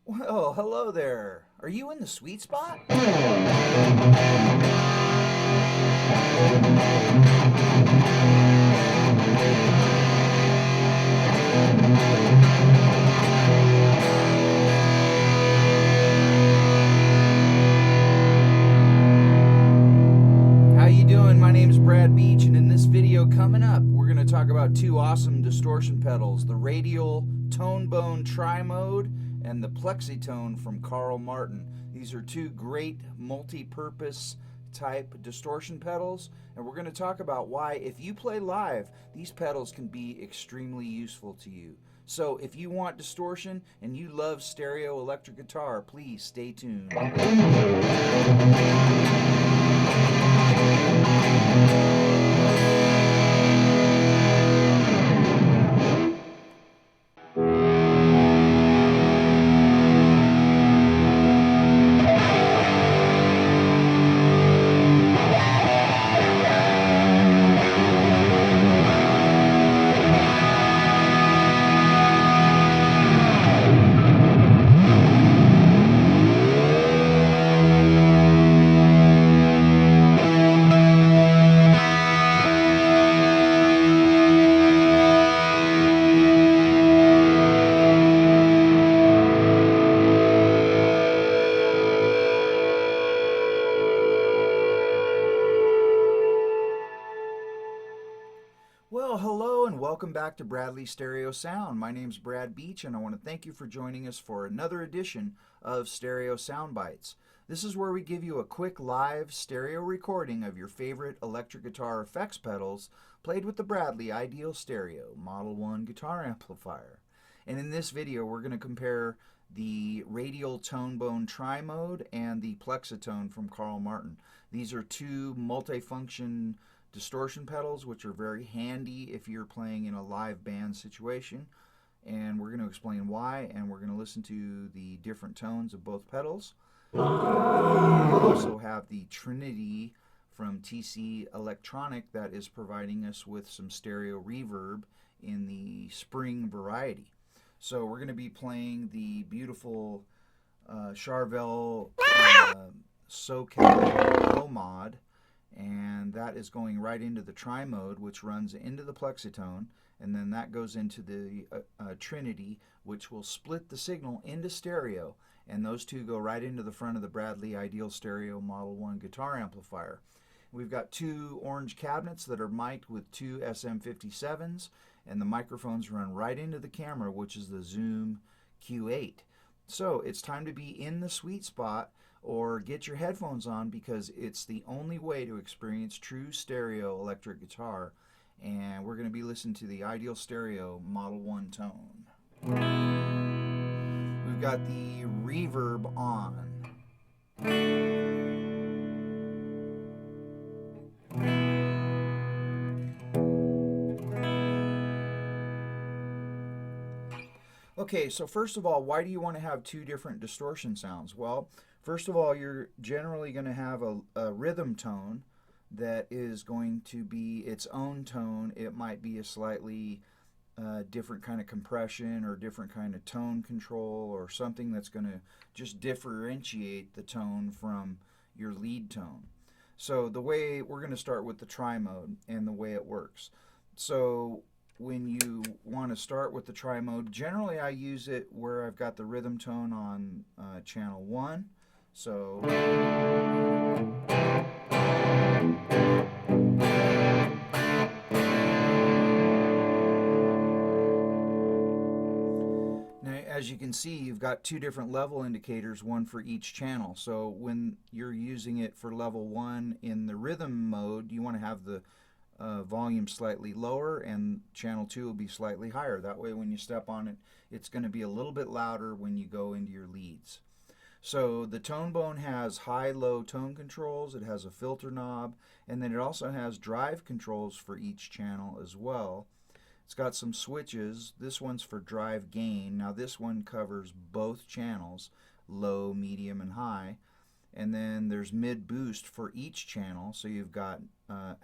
Well, hello there. Are you in the sweet spot? How you doing? My name's Brad Beach, and in this video coming up, we're going to talk about two awesome distortion pedals, the Radial TONEBONE TRIMODE and the plexitone from Carl Martin. These are two great multi-purpose type distortion pedals, and we're going to talk about why, if you play live, these pedals can be extremely useful to you. So if you want distortion and you love stereo electric guitar, please stay tuned. Well, hello and welcome back to Bradley Stereo Sound. My name's Brad Beach, and I want to thank you for joining us for another edition of Stereo Sound Bites. This is where we give you a quick live stereo recording of your favorite electric guitar effects pedals played with the Bradley Ideal Stereo Model 1 guitar amplifier. And in this video, we're going to compare the Radial TONEBONE TRIMODE and the plexitone from Carl Martin. These are two multifunction distortion pedals, which are very handy if you're playing in a live band situation, and we're going to explain why, and we're going to listen to the different tones of both pedals. We also have the Trinity from TC Electronic that is providing us with some stereo reverb in the spring variety. So we're going to be playing the beautiful Charvel SoCal low mod, and that is going right into the TRIMODE, which runs into the plexitone, and then that goes into the Trinity, which will split the signal into stereo, and those two go right into the front of the Bradley Ideal Stereo Model 1 guitar amplifier. We've got two orange cabinets that are mic'd with two SM57s, and the microphones run right into the camera, which is the Zoom Q8. So it's time to be in the sweet spot, or get your headphones on, because it's the only way to experience true stereo electric guitar. And we're going to be listening to the Ideal Stereo Model 1 tone. We've got the reverb on. Okay, so first of all, why do you want to have two different distortion sounds? Well, first of all, you're generally going to have a rhythm tone that is going to be its own tone. It might be a slightly different kind of compression or different kind of tone control, or something that's going to just differentiate the tone from your lead tone. So the way we're going to start with the TRIMODE and the way it works. So when you want to start with the TRIMODE, generally I use it where I've got the rhythm tone on channel 1. So now, as you can see, you've got two different level indicators, one for each channel. So when you're using it for level 1 in the rhythm mode, you want to have the volume slightly lower, and channel 2 will be slightly higher. That way when you step on it, it's going to be a little bit louder when you go into your leads. So the TONEBONE has high-low tone controls, it has a filter knob, and then it also has drive controls for each channel as well. It's got some switches. This one's for drive gain. Now this one covers both channels, low, medium, and high. And then there's mid boost for each channel. So you've got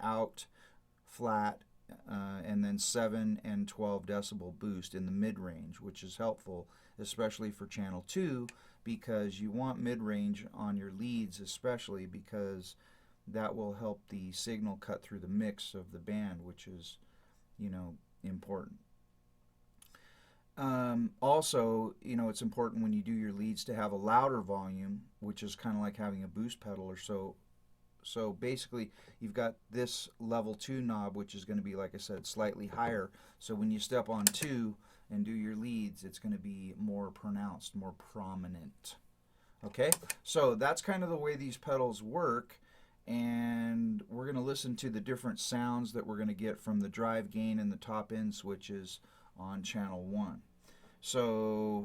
out, flat, and then 7 and 12 decibel boost in the mid range, which is helpful especially for channel 2, because you want mid-range on your leads, especially because that will help the signal cut through the mix of the band, which is, you know, important. Also, you know, it's important when you do your leads to have a louder volume, which is kind of like having a boost pedal or so. So basically, you've got this level 2 knob, which is going to be, like I said, slightly higher. So when you step on 2 and do your leads, it's going to be more pronounced, more prominent. Okay, so that's kind of the way these pedals work. And we're going to listen to the different sounds that we're going to get from the drive gain and the top end switches on channel 1. So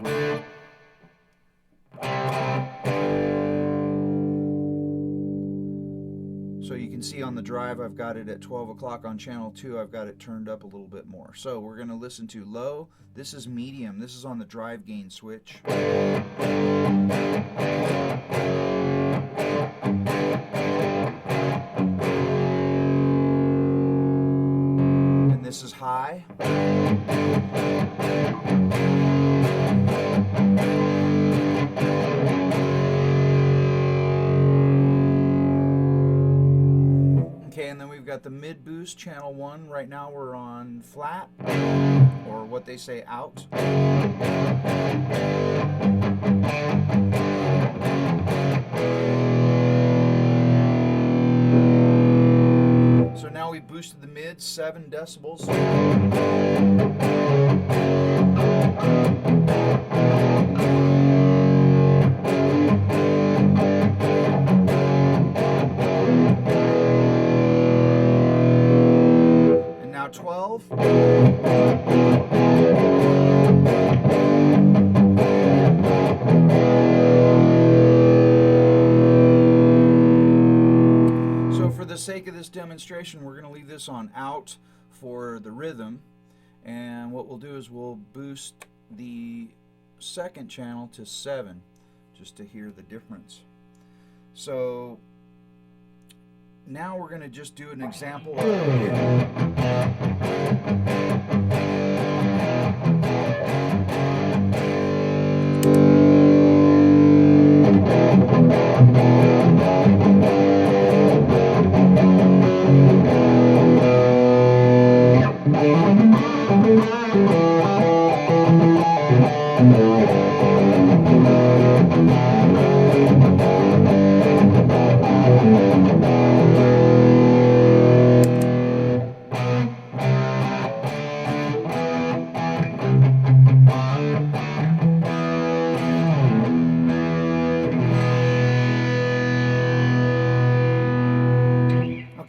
you can see on the drive I've got it at 12 o'clock. On channel 2 I've got it turned up a little bit more. So we're going to listen to low. This is medium. This is on the drive gain switch. And this is high. Okay, and then we've got the mid boost, channel 1. Right now we're on flat, or what they say out. So now we boosted the mid 7 decibels. And now 12. For the sake of this demonstration, we're going to leave this on out for the rhythm, and what we'll do is we'll boost the second channel to 7 just to hear the difference. So now we're going to just do an example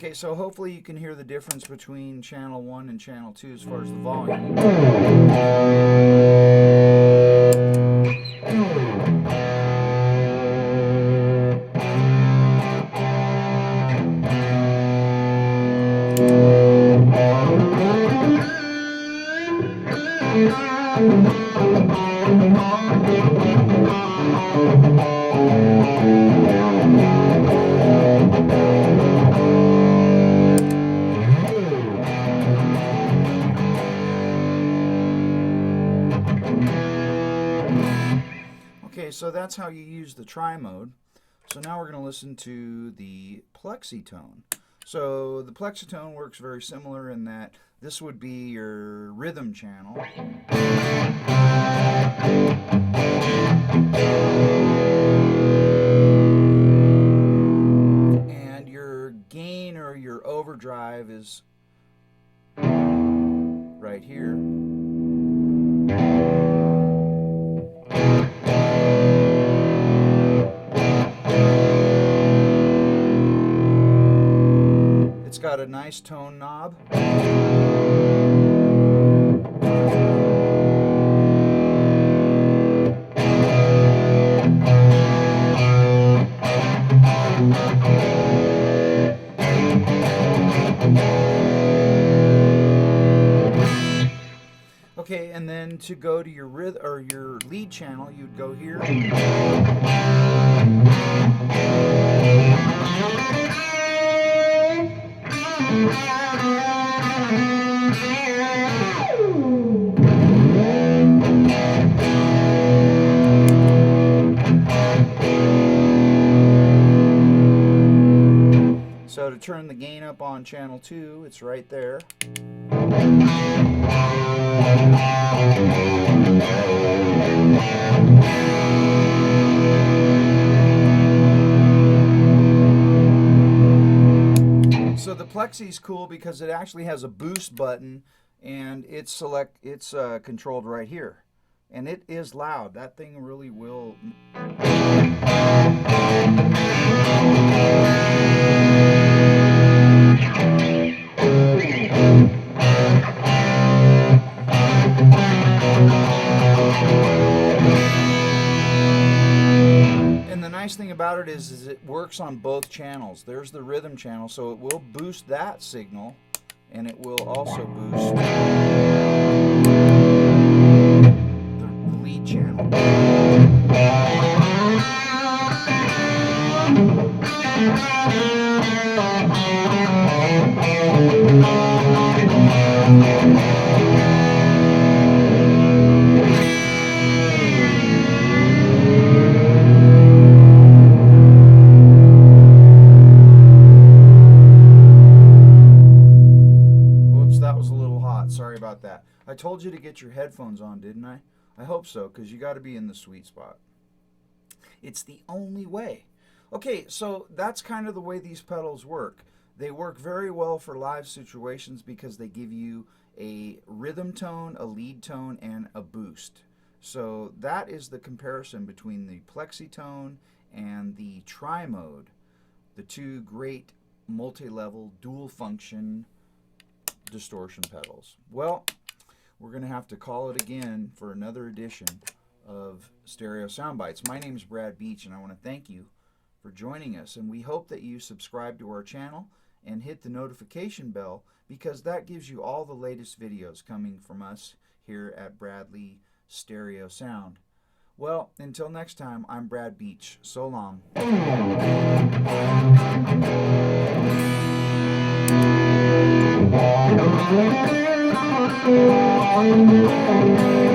Okay, so hopefully you can hear the difference between channel 1 and channel 2 as far as the volume. Okay, so that's how you use the TRIMODE. So now we're going to listen to the plexitone. So the plexitone works very similar in that this would be your rhythm channel. And your gain or your overdrive is right here. It's got a nice tone knob. Okay, and then to go to your rhythm or your lead channel, you'd go here. So to turn the gain up on channel 2, it's right there. So the Plexi is cool because it actually has a boost button, and it's controlled right here, and it is loud. That thing really will. And the nice thing about it is it works on both channels. There's the rhythm channel, so it will boost that signal, and it will also boost the lead channel. Sorry about that. I told you to get your headphones on, didn't I? I hope so, because you got to be in the sweet spot. It's the only way. Okay, so that's kind of the way these pedals work. They work very well for live situations because they give you a rhythm tone, a lead tone, and a boost. So that is the comparison between the plexitone and the TRIMODE, the two great multi-level dual function distortion pedals. Well, we're going to have to call it again for another edition of Stereo Soundbites. My name is Brad Beach, and I want to thank you for joining us, and we hope that you subscribe to our channel and hit the notification bell, because that gives you all the latest videos coming from us here at Bradley Stereo Sound. Well, until next time, I'm Brad Beach. So long. Thank you.